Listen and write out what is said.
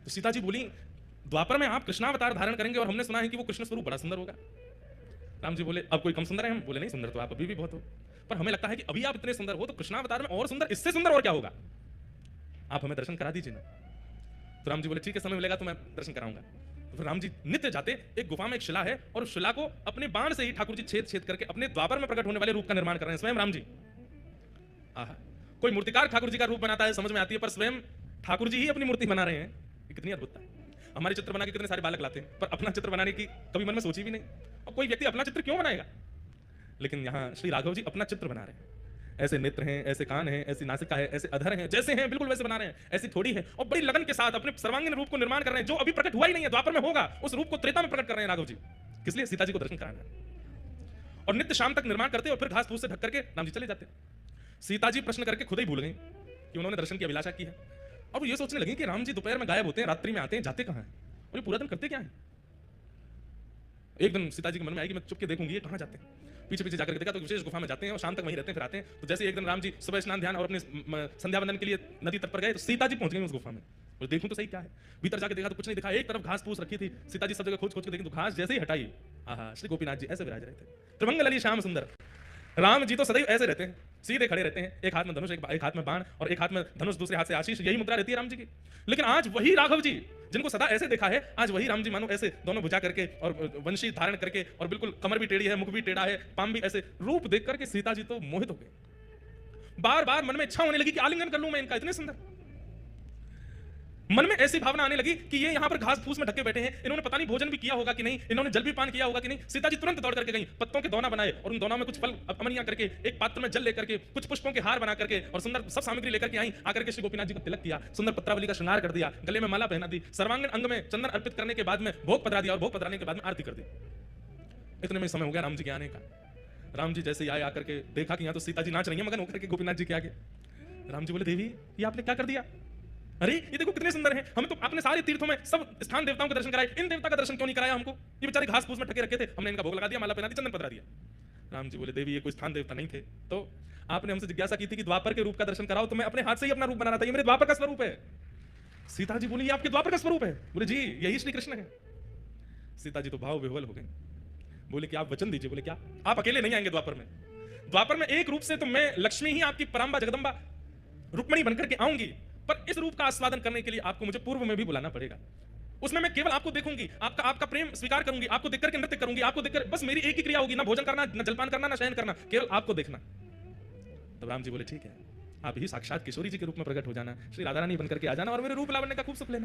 तो सीता जी बोली, द्वापर में आप कृष्णावतार धारण करेंगे और हमने सुना है कि वो कृष्ण स्वरूप बड़ा सुंदर होगा। राम जी बोले, अब कोई कम सुंदर है हम? बोले नहीं, सुंदर तो आप अभी भी बहुत हो, पर हमें लगता है कि अभी आप इतने सुंदर हो तो कृष्णावतार में और सुंदर, इससे सुंदर और क्या होगा, आप हमें दर्शन करा दीजिए ना। तो राम जी बोले, ठीक है, समय मिलेगा तो मैं दर्शन कराऊंगा। तो फिर राम जी नित्य जाते, एक गुफा में एक शिला है और उस शिला को अपने बाण से ही ठाकुर जी छेद छेद करके अपने द्वापर में प्रकट होने वाले रूप का निर्माण कर रहे हैं स्वयं राम जी। आहा, कोई मूर्तिकार ठाकुर जी का रूप बनाता है समझ में आती है, पर स्वयं ठाकुर जी ही अपनी मूर्ति बना रहे हैं, ये कितनी अद्भुतता है। हमारे चित्र बना के कितने सारे बालक लाते हैं, पर अपना चित्र बनाने की कभी मन में सोची भी नहीं। और कोई व्यक्ति अपना चित्र क्यों बनाएगा, लेकिन यहाँ श्री राघव जी अपना चित्र बना रहे हैं। ऐसे नेत्र हैं, ऐसे कान हैं, ऐसी नासिका है, ऐसे अधर हैं, जैसे हैं बिल्कुल वैसे बना रहे हैं, ऐसी थोड़ी है, और बड़ी लगन के साथ अपने सर्वांगीण रूप को निर्माण कर रहे हैं, जो अभी प्रकट हुआ ही नहीं है, द्वापर में होगा, उस रूप को त्रेता में प्रकट कर रहे हैं राघव जी। किस लिए? सीता जी को दर्शन कराना। और नित्य शाम तक निर्माण करते और फिर घास फूस से ढक करके राम जी चले जाते। सीता जी प्रश्न करके खुद ही भूल गई कि उन्होंने दर्शन की अभिलाषा की है। अब ये सोचने लगी कि राम जी दोपहर में गायब होते हैं, रात्रि में आते हैं, जाते कहां हैं, और ये पूरा दिन करते क्या है। एक दिन सीता जी के मन में आई कि मैं चुप के देखूंगी ये कहां जाते हैं। पीछे पीछे जाकर के देखा तो विशेष गुफा में जाते हैं और शाम तक वहीं रहते हैं, फिर आते हैं। तो जैसे एक दिन राम जी सुबह स्नान ध्यान और अपने संध्या वंदन के लिए नदी तट पर गए तो सीता जी पहुंच गई उस गुफा में। और देखूं तो सही क्या है, भीतर जाके देखा तो कुछ नहीं दिखा, एक तरफ घास फूस रखी थी। सीता जी सब जगह खोज खोज के देखी तो घास जैसे ही हटाई, आहा, श्री गोपीनाथ जी ऐसे विराज रहे थे, त्रिभंग लली श्याम सुंदर। राम जी तो सदैव ऐसे रहते हैं, सीधे खड़े रहते हैं, एक हाथ में धनुष, एक हाथ में बाण, और एक हाथ में धनुष, दूसरे हाथ से आशीष, यही मुद्रा रहती है राम जी की। लेकिन आज वही राघव जी जिनको सदा ऐसे देखा है, आज वही राम जी मानो ऐसे दोनों भुजा करके और वंशी धारण करके, और बिल्कुल कमर भी टेढ़ी है, मुख भी टेढ़ा है, पाम भी ऐसे, रूप देख करके सीता जी तो मोहित हो गए। बार बार मन में इच्छा होने लगी कि आलिंगन कर लूं मैं इनका, इतने सुंदर। मन में ऐसी भावना आने लगी कि ये यहाँ पर घास फूस में ढके बैठे हैं, इन्होंने पता नहीं भोजन भी किया होगा कि नहीं, इन्होंने जल भी पान किया होगा कि नहीं। सीता जी तुरंत दौड़ करके गई, पत्तों के दोना बनाए और उन दोनों में कुछ फल अमनिया करके, एक पात्र में जल लेकर के, कुछ पुष्पों के हार बना करके और सुंदर सब सामग्री लेकर के आई। आकर के श्री गोपीनाथ जी को तिलक किया, सुंदर पत्रावली का श्रृंगार कर दिया, गले में माला पहना दी, सर्वांगीण अंग में चंदन अर्पित करने के बाद में भोग पधरा दिया और भोग पधराने के बाद में आरती कर दी। इतने में समय हो गया राम जी के आने का। राम जी जैसे आए, आकर के देखा कि यहाँ तो सीता जी नाच रही है मगन होकर के गोपीनाथ जी के आगे। राम जी बोले, देवी ये आपने क्या कर दिया? अरे ये देखो कितने सुंदर हैं, हमें तो अपने सारे तीर्थों में सब स्थान देवताओं के दर्शन कराए, इन देवता का दर्शन क्यों नहीं कराया हमको? ये बेचारे घास फूस में ढके रखे थे, हमने इनका भोग लगा दिया, माला पहना दी, चंदन पधरा दिया। राम जी बोले, देवी ये कोई स्थान देवता नहीं थे, तो आपने हमसे जिज्ञासा की थी कि द्वापर के रूप का दर्शन कराओ, तो मैं अपने हाथ से ही अपना रूप बना रहा था, ये मेरे द्वापर का स्वरूप है। सीता जी बोली, ये आपके द्वापर का स्वरूप है? बोले जी यही श्री कृष्ण है। सीता जी तो भाव विह्वल हो गई, बोले कि आप वचन दीजिए। बोले क्या? आप अकेले नहीं आएंगे द्वापर में, द्वापर में एक रूप से तो मैं लक्ष्मी ही आपकी पराम्बा जगदम्बा रुक्मणी बनकर के आऊंगी, पर इस रूप का आस्वादन करने के लिए आपको मुझे पूर्व में भी बुलाना पड़ेगा। उसमें मैं केवल आपको देखूंगी, आपका प्रेम स्वीकार करूंगी, आपको देखकर के नृत्य करूंगी, आपको देखकर बस मेरी एक ही क्रिया होगी, ना भोजन करना, ना जलपान करना, ना शयन करना, केवल आपको देखना। तब राम जी बोले, ठीक है, आप ही साक्षात किशोरी जी के रूप में प्रकट हो जाना, श्री राधा रानी बनकर के आ जाना और मेरे रूप लावण्य का खूब सुख लेना।